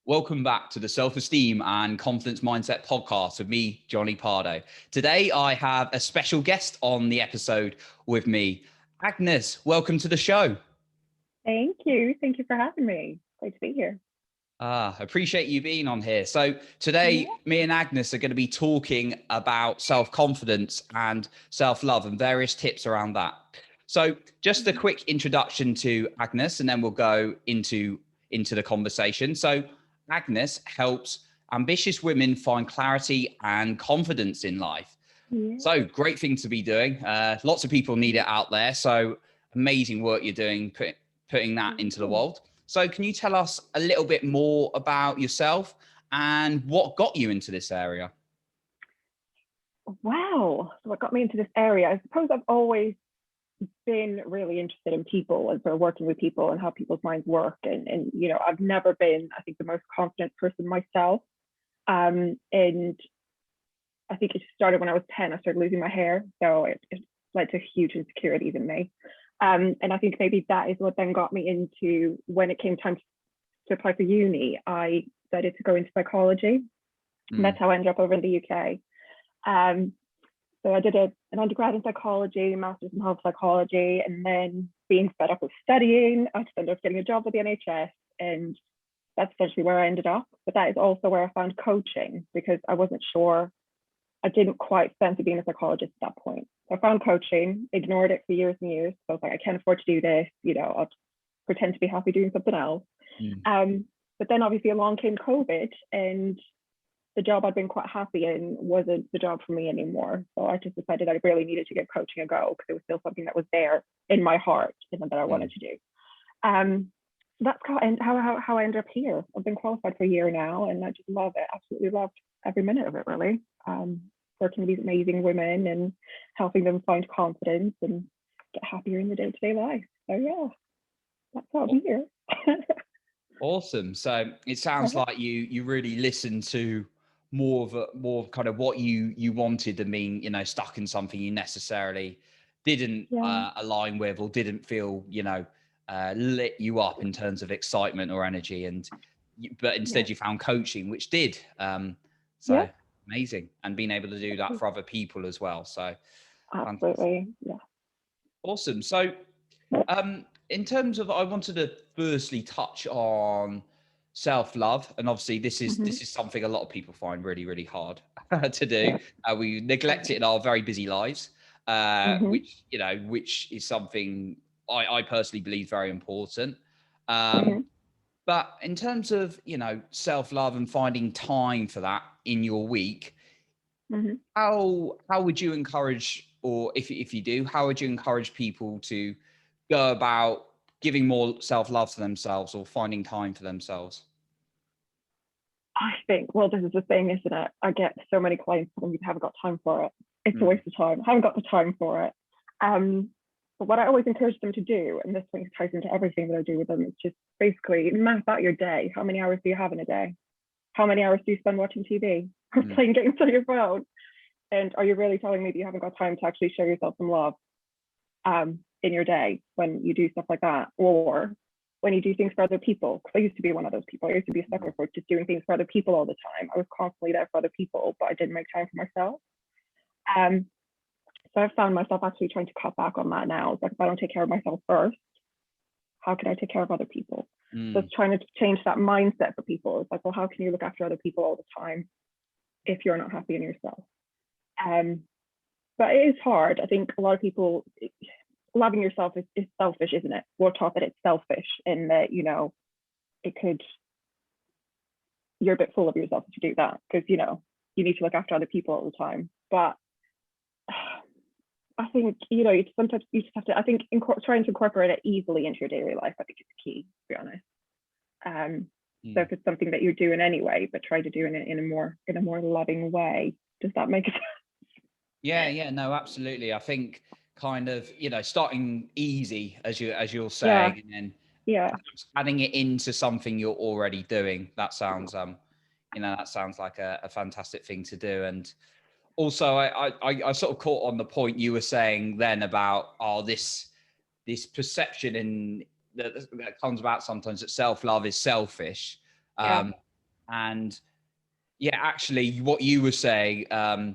Welcome back to the Self-Esteem and Confidence Mindset podcast with me, Johnny Pardo. Today, I have a special guest on the episode with me. Agnes, welcome to the show. Thank you. Thank you for having me. Great to be here. Appreciate you being on here. So today, me and Agnes are going to be talking about self-confidence and self-love and various tips around that. So just a quick introduction to Agnes, and then we'll go into the conversation. So Agnes helps ambitious women find clarity and confidence in life. Yeah. So great thing to be doing. Lots of people need it out there. So amazing work you're doing, putting that into the world. So can you tell us a little bit more about yourself and what got you into this area? Wow. So what got me into this area? I suppose I've always been really interested in people and sort of working with people and how people's minds work. And you know, I've never been, I think, the most confident person myself. And I think it started when I was 10. I started losing my hair. So it led to huge insecurities in me. And I think maybe that is what then got me into, when it came time to apply for uni, I decided to go into psychology. And that's how I ended up over in the UK. So I did an undergrad in psychology, master's in health psychology, and then being fed up with studying, I ended up getting a job with the NHS, and that's essentially where I ended up. But that is also where I found coaching, because I wasn't sure, I didn't quite fancy being a psychologist at that point. So I found coaching, ignored it for years and years. So I was like, I can't afford to do this, you know, I'll pretend to be happy doing something else. But then obviously along came COVID, and the job I'd been quite happy in wasn't the job for me anymore. So I just decided I really needed to give coaching a go, because it was still something that was there in my heart and that I wanted to do. That's how I ended up here. I've been qualified for a year now, and I just love it. Absolutely loved every minute of it, really. Working with these amazing women and helping them find confidence and get happier in the day-to-day life. So yeah, that's how I'm here. Awesome. So it sounds like you really listened to more kind of what you wanted and being, you know, stuck in something you necessarily didn't align with, or didn't feel, you know, lit you up in terms of excitement or energy. But instead you found coaching, which did. So amazing. And being able to do that for other people as well. So absolutely. Yeah. Awesome. So in terms of, I wanted to firstly touch on self-love, and obviously this is something a lot of people find really, really hard to do. We neglect it in our very busy lives, which is something I personally believe very important. But in terms of, you know, self-love and finding time for that in your week, how would you encourage, or if you do, how would you encourage people to go about giving more self-love to themselves or finding time for themselves? I think, well, this is the thing, isn't it? I get so many clients when you haven't got time for it. It's a waste of time. I haven't got the time for it. But what I always encourage them to do, and this thing ties into everything that I do with them, is just basically map out your day. How many hours do you have in a day? How many hours do you spend watching TV or playing games on your phone? And are you really telling me that you haven't got time to actually show yourself some love in your day when you do stuff like that? Or when you do things for other people? Because I used to be one of those people. I used to be a sucker for just doing things for other people all the time. I was constantly there for other people, but I didn't make time for myself. So I've found myself actually trying to cut back on that now. It's like, if I don't take care of myself first, how can I take care of other people? So it's trying to change that mindset for people. It's like, well, how can you look after other people all the time if you're not happy in yourself? But it is hard. I think a lot of people, loving yourself is selfish, isn't it? We're taught that it's selfish, and that, you know, you're a bit full of yourself if you do that, because, you know, you need to look after other people all the time. But I think, you know, sometimes you just have to, I think trying to incorporate it easily into your daily life, I think, is the key, to be honest. So if it's something that you're doing anyway, but try to do it in a more loving way. Does that make sense? Yeah, no, absolutely. I think kind of, you know, starting easy, as you're saying, and then adding it into something you're already doing. That sounds, you know, that sounds like a fantastic thing to do. And also, I sort of caught on the point you were saying then about, this perception that comes about sometimes that self-love is selfish. And yeah, actually what you were saying,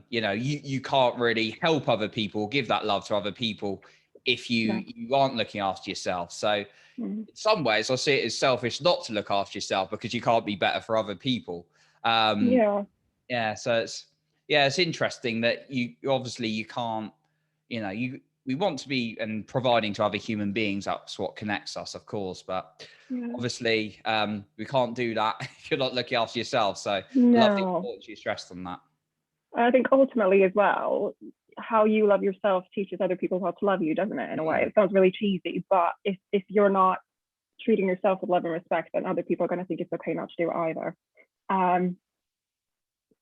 you can't really help other people, give that love to other people if Yeah. you aren't looking after yourself. So Mm. in some ways I see it as selfish not to look after yourself because you can't be better for other people. um Yeah. yeah, so it's interesting that you can't, we want to be and providing to other human beings. That's what connects us, of course, but Yeah. obviously we can't do that if you're not looking after yourself. So I love the No. importance you stressed on that. I think ultimately as well, how you love yourself teaches other people how to love you, doesn't it? In a way, it sounds really cheesy, but if you're not treating yourself with love and respect, then other people are going to think it's okay not to do it either. Um,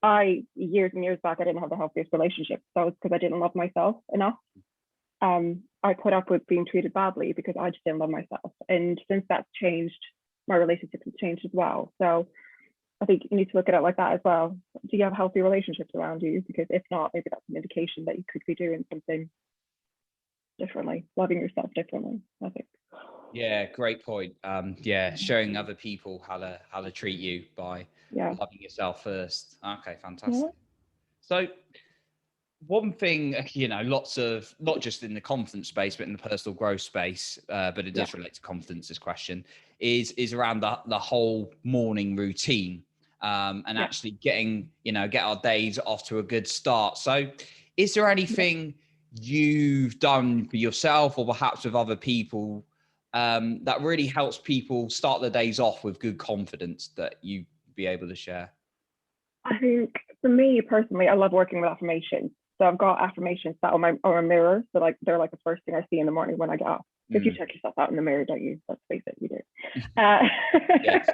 I years and years back, I didn't have the healthiest relationship. So it's because I didn't love myself enough. I put up with being treated badly because I just didn't love myself. And since that's changed, my relationship has changed as well. So I think you need to look at it like that as well. Do you have healthy relationships around you? Because if not, maybe that's an indication that you could be doing something differently, loving yourself differently, I think. Yeah, great point. Yeah, showing other people how to treat you by Yeah. loving yourself first. Okay, Yeah. fantastic. So one thing, lots of, not just in the confidence space, but in the personal growth space, but it Yeah. does relate to confidence, this question, is around the whole morning routine, and Yeah. actually getting, get our days off to a good start. So is there Yeah. anything you've done for yourself or perhaps with other people, that really helps people start their days off with good confidence that you be able to share? I think for me personally, I love working with affirmations. So I've got affirmations that on my mirror. So like they're like the first thing I see in the morning when I get up. If you Mm. check yourself out in the mirror, don't you? Let's face it, you do. Uh, Yes.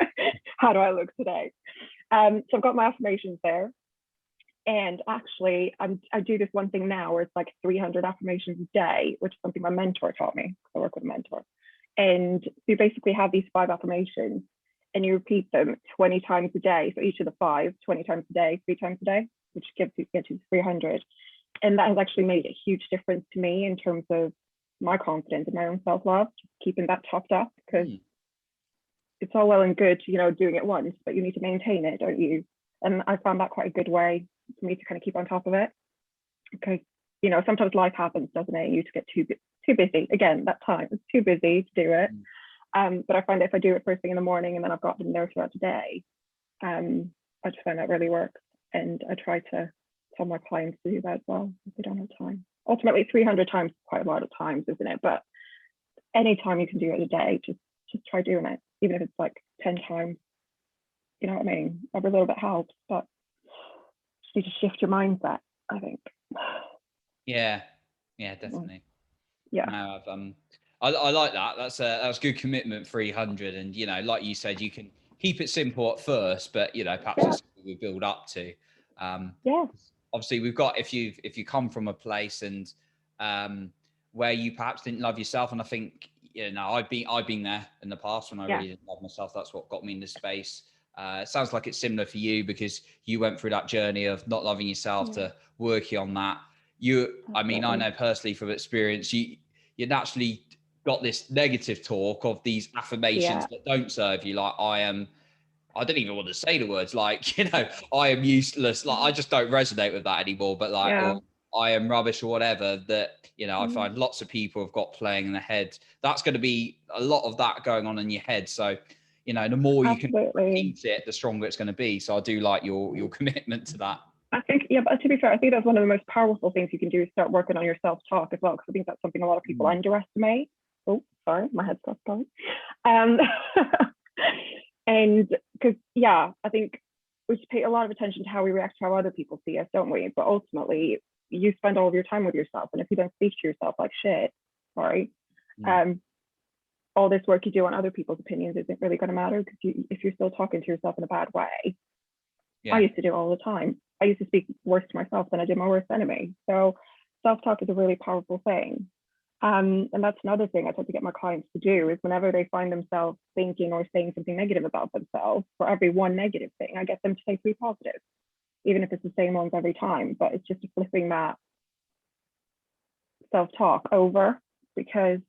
how do I look today? So I've got my affirmations there. And actually, I do this one thing now where it's like 300 affirmations a day, which is something my mentor taught me. I work with a mentor. And you basically have these 5 affirmations and you repeat them 20 times a day. So each of the 5, 20 times a day, 3 times a day, which gets you 300. And that has actually made a huge difference to me in terms of my confidence and my own self-love, keeping that topped up, because Mm. it's all well and good, doing it once, but you need to maintain it, don't you? And I found that quite a good way for me to kind of keep on top of it, because sometimes life happens, doesn't it? You just get too busy. Again, that time it's too busy to do it. But I find that if I do it first thing in the morning and then I've got them there throughout the day, I just find that really works. And I try to tell my clients to do that as well if they don't have time. Ultimately, 300 times is quite a lot of times, isn't it? But any time you can do it a day, just try doing it, even if it's like 10 times. You know what I mean? Every little bit helps, but you need to shift your mindset, I think. Yeah, yeah, definitely. Yeah. No, I like that. That's good commitment. 300, and like you said, you can keep it simple at first, but perhaps Yeah. it's something we build up to. Um, Yeah. Obviously, we've got, if you come from a place and um, where you perhaps didn't love yourself, and I think I've been there in the past when I Yeah. really didn't love myself. That's what got me in this space. It sounds like it's similar for you because you went through that journey of not loving yourself Yeah. to working on that. I mean, I Absolutely. know personally from experience, you naturally got this negative talk of these affirmations Yeah. that don't serve you. Like, I don't even want to say the words, like, I am useless. Like, I just don't resonate with that anymore. But like, Yeah. or I am rubbish or whatever, that, I Mm. find lots of people have got playing in their head. That's going to be a lot of that going on in your head. So, the more you can Absolutely. repeat it, the stronger it's going to be. So I do like your commitment to that. I think, yeah, but to be fair, I think that's one of the most powerful things you can do is start working on your self-talk as well, because I think that's something a lot of people Mm. underestimate. Oh, sorry, my head's got going. Um, and because, yeah, I think we should pay a lot of attention to how we react to how other people see us, don't we? But ultimately, you spend all of your time with yourself, and if you don't speak to yourself like shit, sorry, Mm. all this work you do on other people's opinions isn't really going to matter, because if you're still talking to yourself in a bad way. I Yeah. used to do it all the time. I used to speak worse to myself than I did my worst enemy. So self-talk is a really powerful thing. And that's another thing I try to get my clients to do is whenever they find themselves thinking or saying something negative about themselves, for every one negative thing, I get them to say 3 positives, even if it's the same ones every time. But it's just flipping that self-talk over, because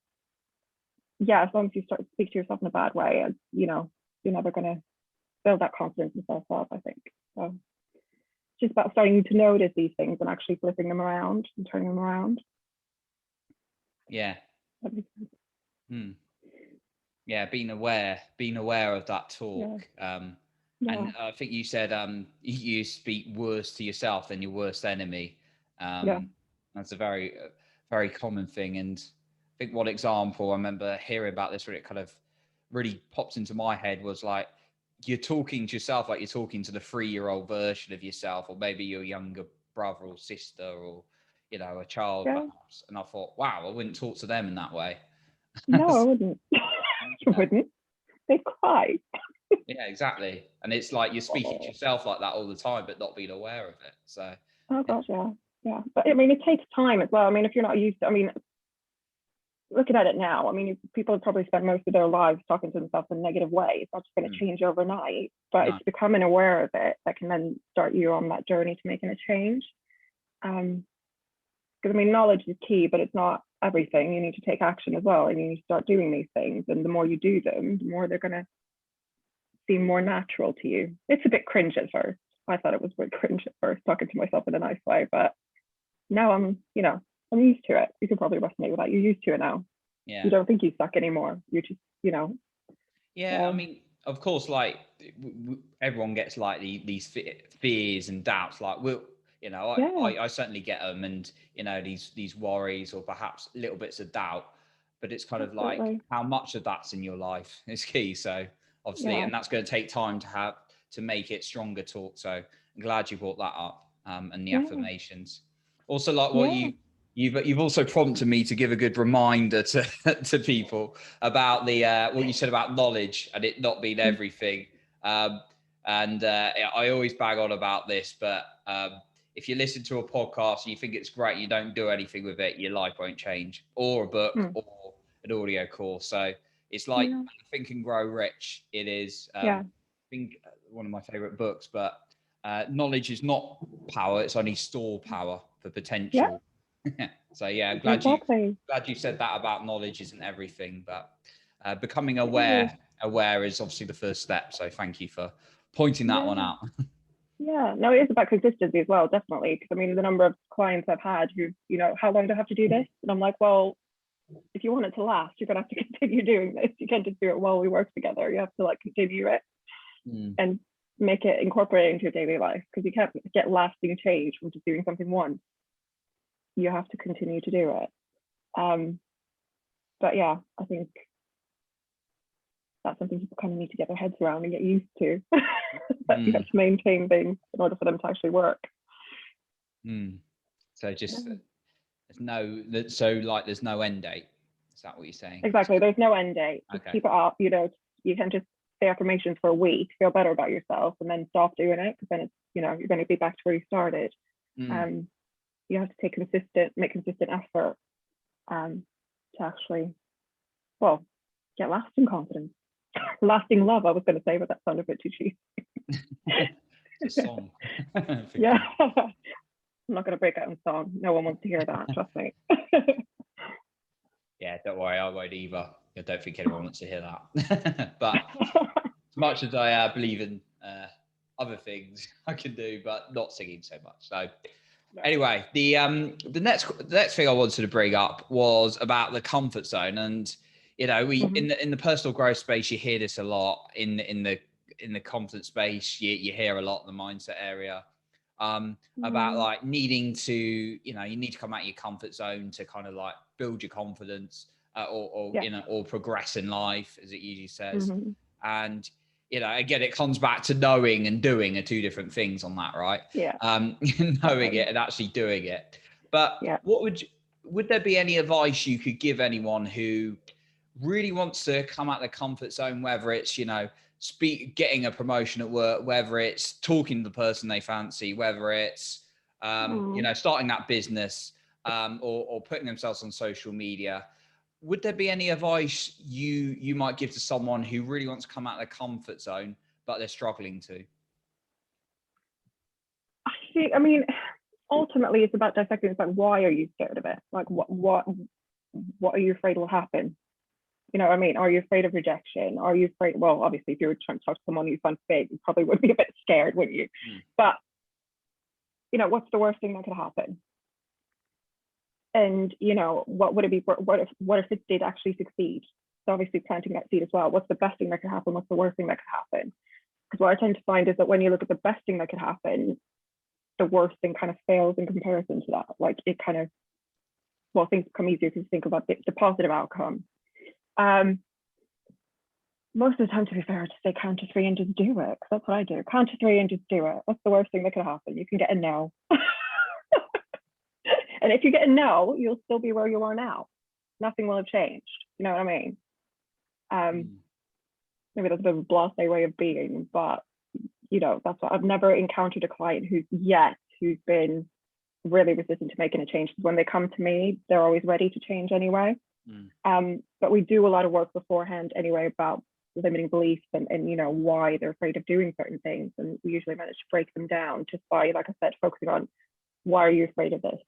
yeah, as long as you start to speak to yourself in a bad way, you're never gonna build that confidence in self-love, I think. So it's just about starting to notice these things and actually flipping them around and turning them around. Yeah. That makes sense. Yeah, being aware of that talk. And I think you said you speak worse to yourself than your worst enemy. That's a very very common thing. And I think one example I remember hearing about this, where it kind of really popped into my head, was like, you're talking to yourself like you're talking to the 3-year-old version of yourself, or maybe your younger brother or sister, or a child perhaps. And I thought, wow, I wouldn't talk to them in that way. No, I wouldn't. I wouldn't. They'd cry. Yeah, exactly. And it's like you're speaking to yourself like that all the time, but not being aware of it. So. Oh gosh, yeah. But I mean, it takes time as well. I mean, if you're not used to, I mean, looking at it now, I mean, people have probably spent most of their lives talking to themselves in a negative way. It's not just going to change overnight, but it's becoming aware of it that can then start you on that journey to making a change. Because I mean, knowledge is key, but it's not everything. You need to take action as well, and you need to start doing these things. And the more you do them, the more they're going to seem more natural to you. It's a bit cringe at first. I thought it was a bit cringe at first, talking to myself in a nice way, but now I'm used to it. You can probably resonate with that. You're used to it now. Yeah. You don't think you suck anymore. You just, Yeah, I mean, of course, like everyone gets like these fears and doubts. Like, I certainly get them, and these worries, or perhaps little bits of doubt. But it's kind of like how much of that's in your life is key. So obviously, and that's going to take time to make it stronger talk. So I'm glad you brought that up, and the affirmations. Also, like what you've also prompted me to give a good reminder to people about the what you said about knowledge and it not being everything. I always bang on about this, but if you listen to a podcast and you think it's great, you don't do anything with it, your life won't change. Or a book or an audio course. So it's like Think and Grow Rich. It is I think one of my favorite books, but knowledge is not power, it's only store power for potential. So I'm glad you said that about knowledge isn't everything, but becoming aware is obviously the first step. So thank you for pointing that one out. No, it is about consistency as well, definitely. Because I mean, the number of clients I've had who, how long do I have to do this? And I'm like, well, if you want it to last, you're gonna have to continue doing this. You can't just do it while we work together. You have to continue it and make it incorporate into your daily life, because you can't get lasting change from just doing something once. You have to continue to do it. But yeah, I think that's something people kind of need to get their heads around and get used to. That you have to maintain things in order for them to actually work. So just there's no end date. Is that what you're saying? Exactly. There's no end date. Just keep it up. You can just say affirmations for a week, feel better about yourself, and then stop doing it, because then it's you're going to be back to where you started. You have to make consistent effort to actually, get lasting confidence, lasting love. I was going to say, but that sounded a bit too cheesy. It's a song. Yeah. I'm not going to break out in song. No one wants to hear that. Trust me. Yeah, don't worry, I won't either. I don't think anyone wants to hear that. But as much as I believe in other things I can do, but not singing so much. So anyway, the next thing I wanted to bring up was about the comfort zone. And we in the personal growth space, you hear this a lot. In the confidence space, you hear a lot in the mindset area. About needing to, you need to come out of your comfort zone to kind of build your confidence or progress in life, as it usually says. And again, it comes back to knowing and doing are two different things on that, right? Knowing it and actually doing it. But would there be any advice you could give anyone who really wants to come out of the comfort zone, whether it's getting a promotion at work, whether it's talking to the person they fancy, whether it's starting that business, or putting themselves on social media? Would there be any advice you might give to someone who really wants to come out of their comfort zone, but they're struggling to? I mean, ultimately, it's about dissecting. It's why are you scared of it? What are you afraid will happen? You know what I mean? Are you afraid of rejection? Are you afraid? Well, obviously, if you were trying to talk to someone you found fake, you probably would be a bit scared, wouldn't you? But, you know, what's the worst thing that could happen? And, you know, what would it be? What if it did actually succeed? So obviously planting that seed as well. What's the best thing that could happen? What's the worst thing that could happen? Because what I tend to find is that when you look at the best thing that could happen, the worst thing kind of fails in comparison to that. Like it kind of, well, things become easier because you think about the positive outcome. Most of the time, to be fair, I just say count to 3 and just do it. Because that's what I do. Count to 3 and just do it. What's the worst thing that could happen? You can get a no. And if you get a no, you'll still be where you are now. Nothing will have changed. You know what I mean? Maybe that's a bit of a blasé way of being, but you know, that's what I've never encountered a client who's been really resistant to making a change. When they come to me, they're always ready to change anyway. But we do a lot of work beforehand anyway about limiting beliefs and you know why they're afraid of doing certain things, and we usually manage to break them down just by, like I said, focusing on why are you afraid of this.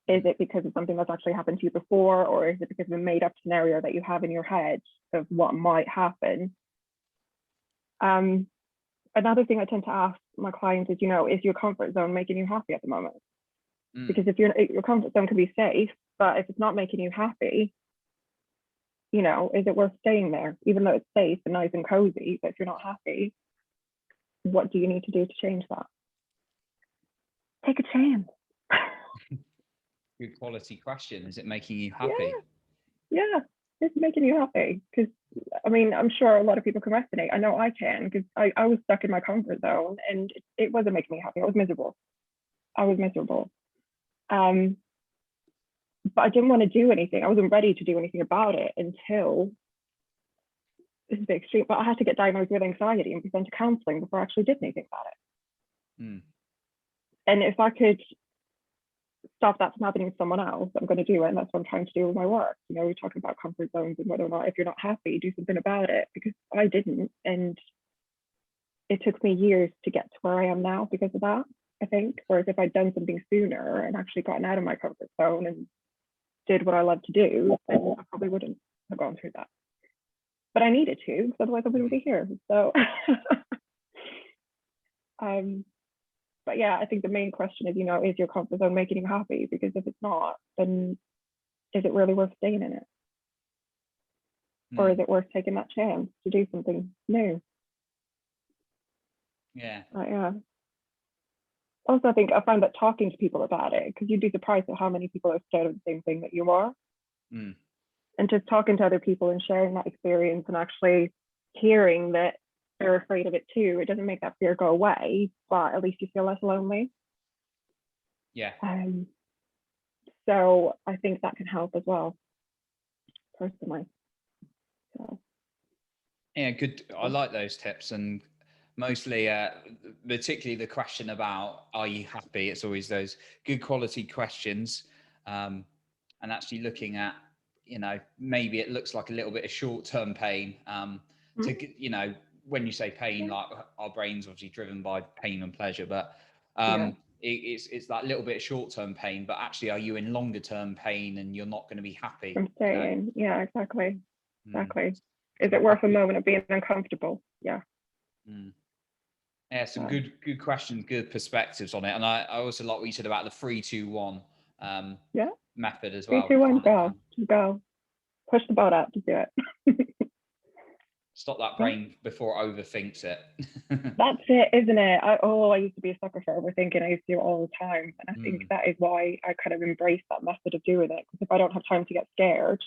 Is it because of something that's actually happened to you before, or is it because of a made up scenario that you have in your head of what might happen? Another thing I tend to ask my clients is, you know, is your comfort zone making you happy at the moment? Because if your comfort zone can be safe, but if it's not making you happy, you know, is it worth staying there? Even though it's safe and nice and cozy, but if you're not happy, what do you need to do to change that? Take a chance. Good quality question. Is it making you happy? Yeah, it's making you happy. Because I mean, I'm sure a lot of people can resonate. I know I can, because I was stuck in my comfort zone and it wasn't making me happy. I was miserable. But I didn't want to do anything. I wasn't ready to do anything about it until, this is a bit extreme, but I had to get diagnosed with anxiety and be sent to counseling before I actually did anything about it. And if I could stop that from happening to someone else, I'm going to do it. And that's what I'm trying to do with my work. You know, we're talking about comfort zones and whether or not, if you're not happy, do something about it, because I didn't. And it took me years to get to where I am now because of that, I think. Whereas if I'd done something sooner and actually gotten out of my comfort zone and did what I love to do, then I probably wouldn't have gone through that. But I needed to, because otherwise I wouldn't be here. So, but yeah, I think the main question is, you know, is your comfort zone making you happy? Because if it's not, then is it really worth staying in it? Or is it worth taking that chance to do something new? Yeah. Also, I find that talking to people about it, because you'd be surprised at how many people are scared of the same thing that you are. And just talking to other people and sharing that experience and actually hearing that they're afraid of it too, it doesn't make that fear go away, but at least you feel less lonely. Yeah. So I think that can help as well, personally. So. Yeah, good. I like those tips, and mostly, particularly the question about are you happy? It's always those good quality questions, and actually looking at, you know, maybe it looks like a little bit of short-term pain. To, you know, when you say pain, like our brain's obviously driven by pain and pleasure, but it's that little bit of short-term pain. But actually, are you in longer-term pain and you're not going to be happy? I'm saying, yeah, exactly. Is it worth a moment of being uncomfortable? Yeah. Yeah, some good questions, good perspectives on it. And I also like what you said about the 3-2-1 method as well. 3, 2, 1, go. Just go. Push the boat out to do it. Stop that brain before it overthinks it. That's it, isn't it? I used to be a sucker for overthinking. I used to do it all the time. And I think that is why I kind of embrace that method of doing it. Because if I don't have time to get scared,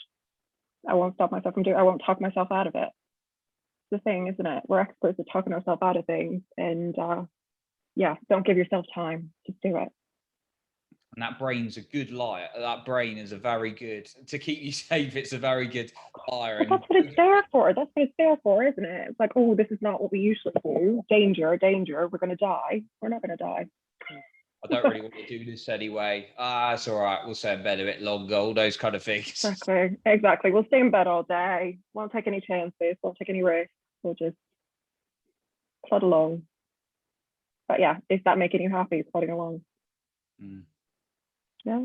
I won't stop myself from doing it. I won't talk myself out of it. It's the thing, isn't it? We're experts at talking ourselves out of things. And don't give yourself time. Just do it. And that brain's a good liar. That brain is a very good, to keep you safe, it's a very good liar. But that's what it's there for. That's what it's there for, isn't it? It's like, oh, this is not what we usually do. Danger, danger. We're going to die. We're not going to die. I don't really want to do this anyway. It's all right. We'll stay in bed a bit longer. All those kind of things. Exactly. We'll stay in bed all day. Won't take any chances. Won't take any risks. We'll just plod along. But yeah, is that making you happy, plodding along? Yeah.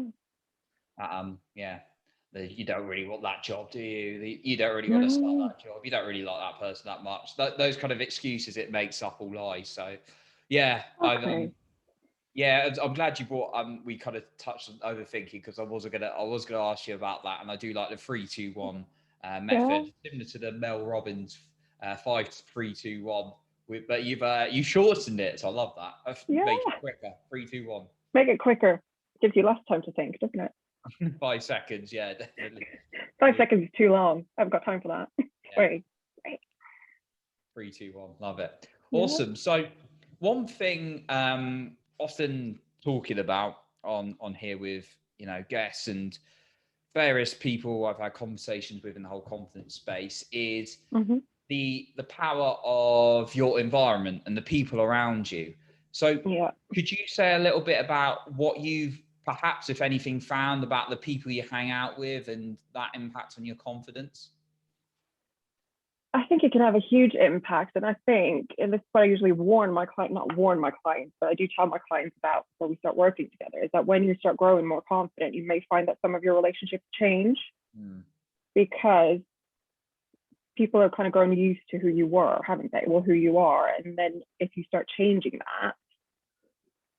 you don't really want that job, do you? You don't really want to start No. that job. You don't really like that person that much. Those kind of excuses it makes up all lies. So, yeah, Okay. yeah, I'm glad you brought. We kind of touched on overthinking because I was gonna ask you about that, and I do like the 3-2-1 Yeah. method, similar to the Mel Robbins 5-3-2-1. But you shortened it, so I love that. Make Yeah. it quicker. 3-2-1. Make it quicker. Gives you less time to think, doesn't it? 5 seconds. Yeah, definitely. 5 seconds is too long. I haven't got time for that. Yeah. Wait. 3-2-1. Love it. Yeah. Awesome. So one thing often talking about on here with guests and various people I've had conversations with in the whole confidence space is Mm-hmm. the power of your environment and the people around you. So Yeah. could you say a little bit about what you've perhaps, if anything, found about the people you hang out with and that impact on your confidence? I think it can have a huge impact. And I think, and this is what I usually not warn my clients, but I do tell my clients about before we start working together, is that when you start growing more confident, you may find that some of your relationships change because people are kind of growing used to who you were, haven't they? Well, who you are. And then if you start changing that,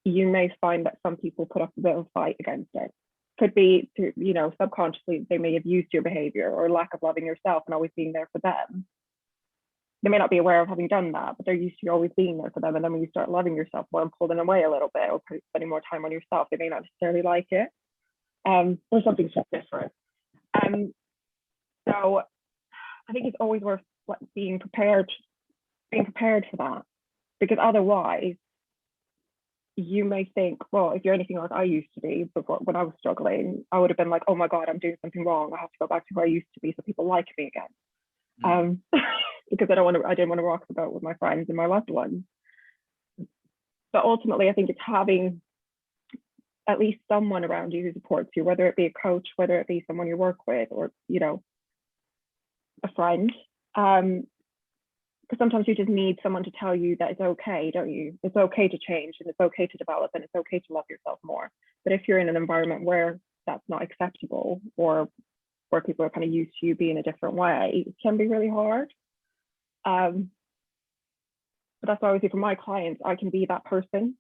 you may find that some people put up a bit of a fight against it. Could be through, subconsciously, they may have used your behavior or lack of loving yourself and always being there for them. They may not be aware of having done that, but they're used to you always being there for them. And then when you start loving yourself more and pulling away a little bit or spending more time on yourself, they may not necessarily like it. Or something so different. So I think it's always worth being prepared for that, because otherwise you may think, well, if you're anything like I used to be before when I was struggling, I would have been like, oh my God, I'm doing something wrong. I have to go back to who I used to be so people like me again. Because I didn't want to rock the boat with my friends and my loved ones. But ultimately, I think it's having at least someone around you who supports you, whether it be a coach, whether it be someone you work with, or a friend. Because sometimes you just need someone to tell you that it's okay, don't you? It's okay to change and it's okay to develop and it's okay to love yourself more. But if you're in an environment where that's not acceptable or where people are kind of used to you being a different way, it can be really hard. But that's why I would say for my clients, I can be that person.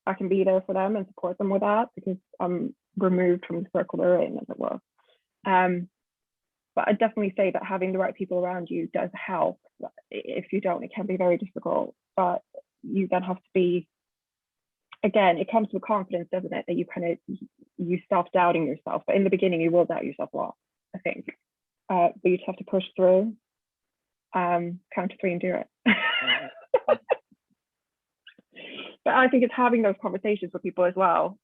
I can be there for them and support them with that because I'm removed from the circle they're in, as it were. But I definitely say that having the right people around you does help. If you don't, it can be very difficult. But you then have to be, again, it comes with confidence, doesn't it? That you stop doubting yourself. But in the beginning, you will doubt yourself a lot, I think. But you just have to push through, count to 3 and do it. But I think it's having those conversations with people as well.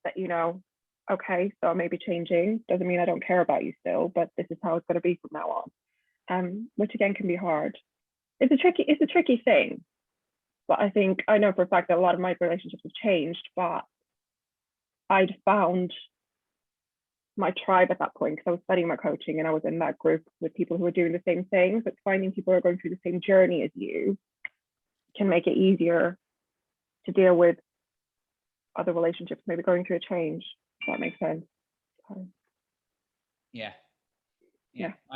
That, okay, so I may be changing. Doesn't mean I don't care about you still, but this is how it's going to be from now on. Which again can be hard. It's a tricky thing. But I know for a fact that a lot of my relationships have changed, but I'd found my tribe at that point because I was studying my coaching and I was in that group with people who were doing the same things. But finding people who are going through the same journey as you can make it easier to deal with other relationships maybe going through a change. If that makes sense. Yeah.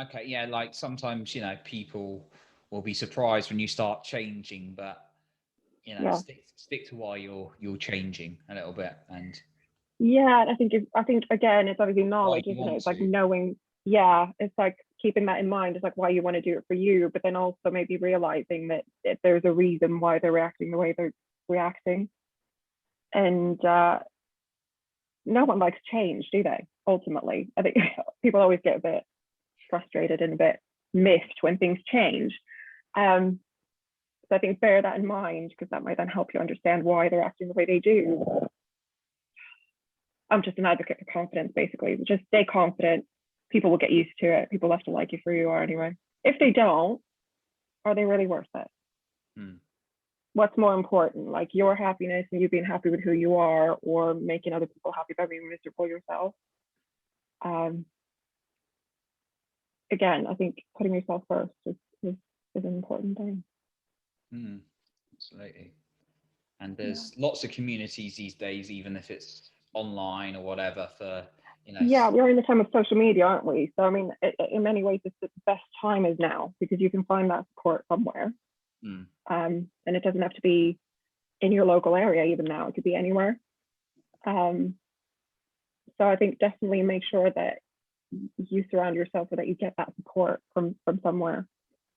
Okay. Yeah. Like sometimes, people will be surprised when you start changing, but stick to why you're changing a little bit. And yeah, I think again, it's obviously knowledge, isn't it? It's like knowing. Yeah, it's like keeping that in mind. It's like why you want to do it for you, but then also maybe realizing that there's a reason why they're reacting the way they're reacting. And no one likes change, do they? Ultimately, I think people always get a bit frustrated and a bit miffed when things change. So I think bear that in mind because that might then help you understand why they're acting the way they do. I'm just an advocate for confidence, basically. Just stay confident. People will get used to it. People have to like you for who you are anyway. If they don't, are they really worth it? What's more important, like your happiness and you being happy with who you are, or making other people happy by being miserable yourself? Again, I think putting yourself first is an important thing. Absolutely. And there's lots of communities these days, even if it's online or whatever for, Yeah, we're in the time of social media, aren't we? So I mean, in many ways, it's the best time is now because you can find that support somewhere, and it doesn't have to be in your local area. Even now, it could be anywhere. So I think definitely make sure that you surround yourself so that you get that support from somewhere,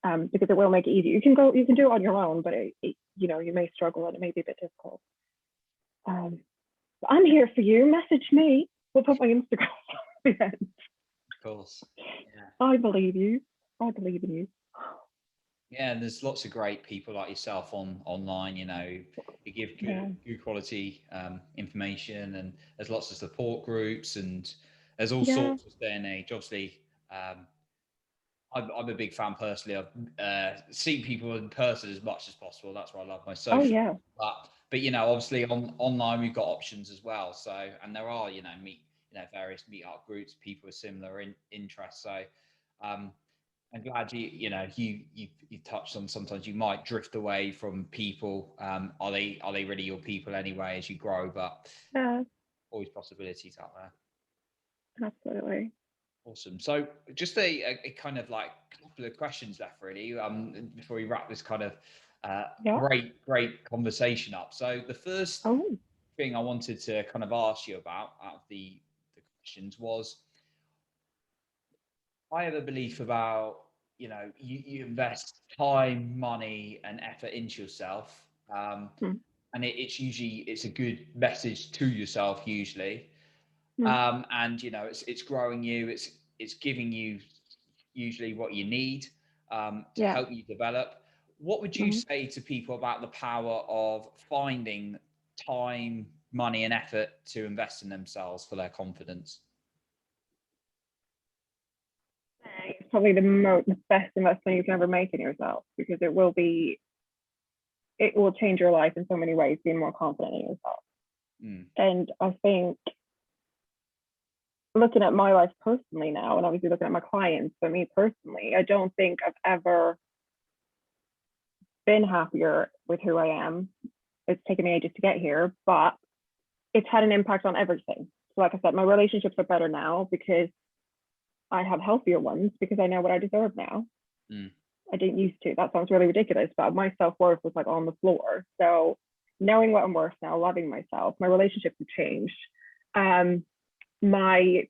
because it will make it easy. You can do it on your own, but you may struggle and it may be a bit difficult. I'm here for you. Message me. We'll put my Instagram at the end. Of course. Yeah. I believe you. I believe in you. Yeah, and there's lots of great people like yourself online. You give good quality information, and there's lots of support groups, and there's all sorts of day and age. Obviously, I'm a big fan personally of seeing people in person as much as possible. That's why I love my social. Oh yeah. But obviously online we've got options as well. So, and there are various meetup groups, people with similar interests. So, I'm glad you touched on sometimes you might drift away from people. Are they really your people anyway as you grow? But always possibilities out there. Absolutely. Awesome. So just a kind of like couple of questions left really before we wrap this kind of great conversation up. So the first thing I wanted to kind of ask you about out of the questions was, I have a belief about you invest time, money, and effort into yourself, and it's a good message to yourself usually, and it's growing you, it's giving you usually what you need to help you develop. What would you say to people about the power of finding time, money, and effort to invest in themselves for their confidence? It's probably the best investment you can ever make in yourself, because it will change your life in so many ways, being more confident in yourself. And I think looking at my life personally now, and obviously looking at my clients, for me personally, I don't think I've ever been happier with who I am. It's taken me ages to get here, but it's had an impact on everything. So like I said, my relationships are better now because I have healthier ones, because I know what I deserve now. I didn't used to. That sounds really ridiculous, but my self-worth was like on the floor. So knowing what I'm worth now, loving myself, my relationships have changed. My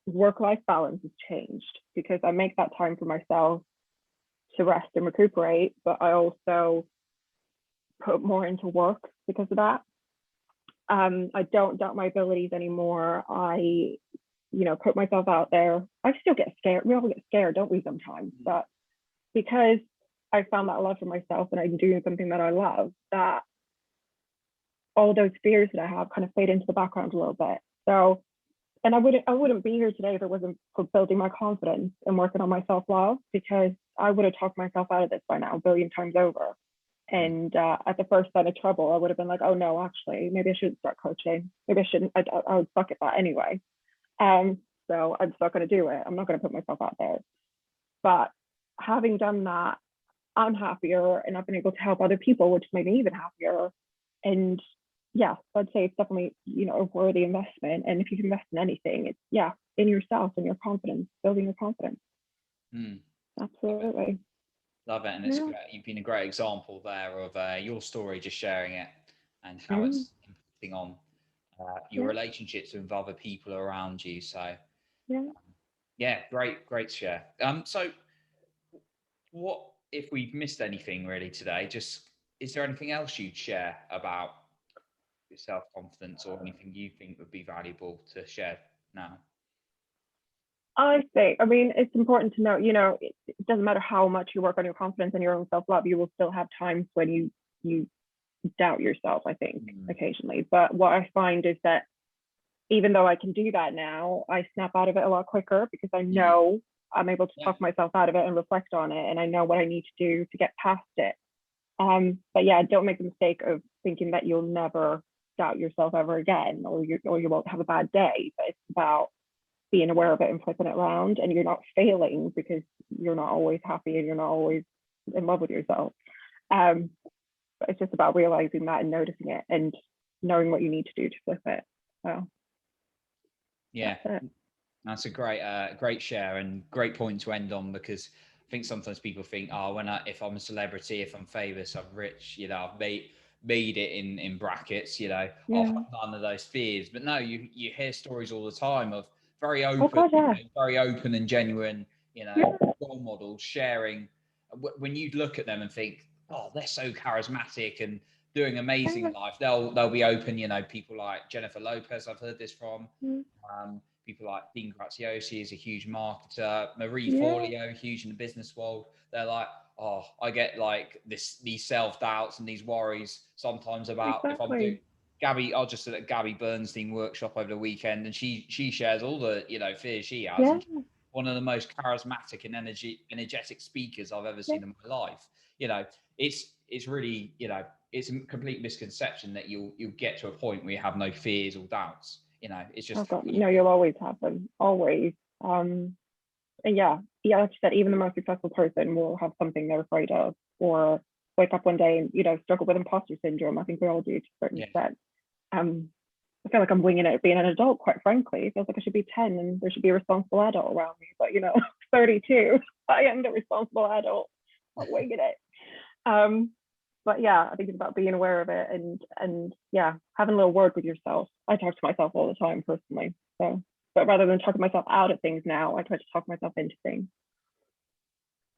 work-life balance has changed because I make that time for myself to rest and recuperate, but I also put more into work because of that. I don't doubt my abilities anymore. I put myself out there. I still get scared. We all get scared, don't we, sometimes? But because I found that love for myself and I'm doing something that I love, that all those fears that I have kind of fade into the background a little bit. So, and I wouldn't be here today if it wasn't for building my confidence and working on my self-love, because I would have talked myself out of this by now a billion times over. And at the first sign of trouble, I would have been like, oh no, actually, maybe I shouldn't start coaching. Maybe I shouldn't. I would suck at that anyway. So I'm just not going to do it. I'm not going to put myself out there. But having done that, I'm happier and I've been able to help other people, which made me even happier. And yeah, I'd say it's definitely, a worthy investment. And if you can invest in anything, it's in yourself and your confidence, building your confidence. Absolutely. Love it. And it's great. You've been a great example there of your story, just sharing it and how it's impacting on your relationships with other people around you. So great share. So what if we've missed anything really today? Just, is there anything else you'd share about your self-confidence, or anything you think would be valuable to share now? I mean, it's important to know, it doesn't matter how much you work on your confidence and your own self-love, you will still have times when you doubt yourself, I think, occasionally. But what I find is that even though I can do that now, I snap out of it a lot quicker because I know I'm able to talk myself out of it and reflect on it, and I know what I need to do to get past it. But yeah, don't make the mistake of thinking that you'll never doubt yourself ever again, or you won't have a bad day. But it's about being aware of it and flipping it around, and you're not failing because you're not always happy and you're not always in love with yourself. But it's just about realizing that and noticing it and knowing what you need to do to flip it. So Yeah. That's a great share and great point to end on, because I think sometimes people think, oh, if I'm a celebrity, if I'm famous, I'm rich, I've made it in brackets, I've had none of those fears. But no, you hear stories all the time of very Oh open, God, yeah. very open and genuine, Yeah. role models sharing. When you look at them and think, oh, they're so charismatic and doing amazing in life, they'll be open. People like Jennifer Lopez, I've heard this from. People like Dean Graziosi is a huge marketer. Marie Forleo, huge in the business world. They're like, oh, I get like these self-doubts and these worries sometimes about if I'm doing Gabby. I just did a Gabby Bernstein workshop over the weekend, and she shares all the fears she has. And she's one of the most charismatic and energetic speakers I've ever seen in my life. It's really it's a complete misconception that you'll get to a point where you have no fears or doubts. It's just no, you'll always have them, always. And like you said, even the most successful person will have something they're afraid of, or wake up one day and struggle with imposter syndrome. I think we all do to a certain extent. I feel like I'm winging it being an adult, quite frankly. It feels like I should be 10 and there should be a responsible adult around me, but 32, I am the responsible adult. I'm winging it. But I think it's about being aware of it and having a little word with yourself. I talk to myself all the time personally. So, but rather than talking myself out of things now, I try to talk myself into things.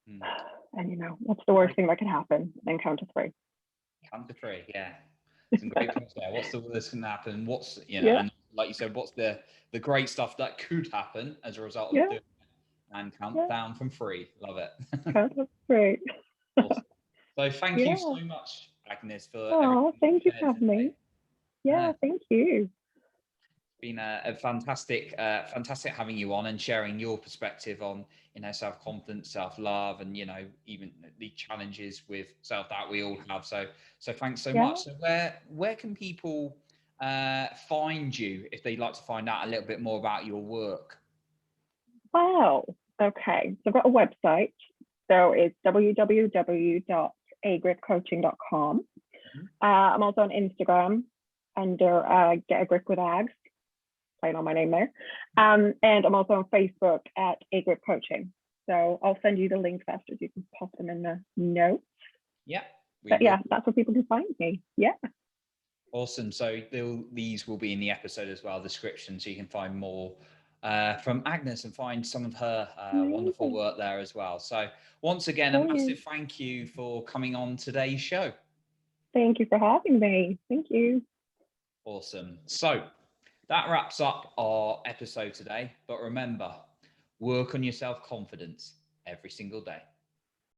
And what's the worst thing that could happen? Then count to 3. Count to 3, yeah. Some great points there. What's the worst can happen? What's and like you said, what's the great stuff that could happen as a result of doing it? And count down from 3. Love it. Count to 3. Awesome. So thank you so much, Agnes, for everything. Thank you for having me. Thank you. It's been a fantastic having you on and sharing your perspective on self-confidence, self-love, and even the challenges with self-doubt we all have. So thanks so much. So where can people find you if they'd like to find out a little bit more about your work? Wow. Okay. So I've got a website. So it's www.agripcoaching.com. I'm also on Instagram under Get a Grip with Ags, playing on my name there. And I'm also on Facebook at A Grip Coaching. So I'll send you the links after. You can pop them in the notes. Yeah. But that's where people can find me. Yeah. Awesome. So these will be in the episode as well, description, so you can find more from Agnes and find some of her wonderful work there as well. So once again, a massive thank you for coming on today's show. Thank you for having me. Thank you. Awesome. So that wraps up our episode today. But remember, work on your self-confidence every single day.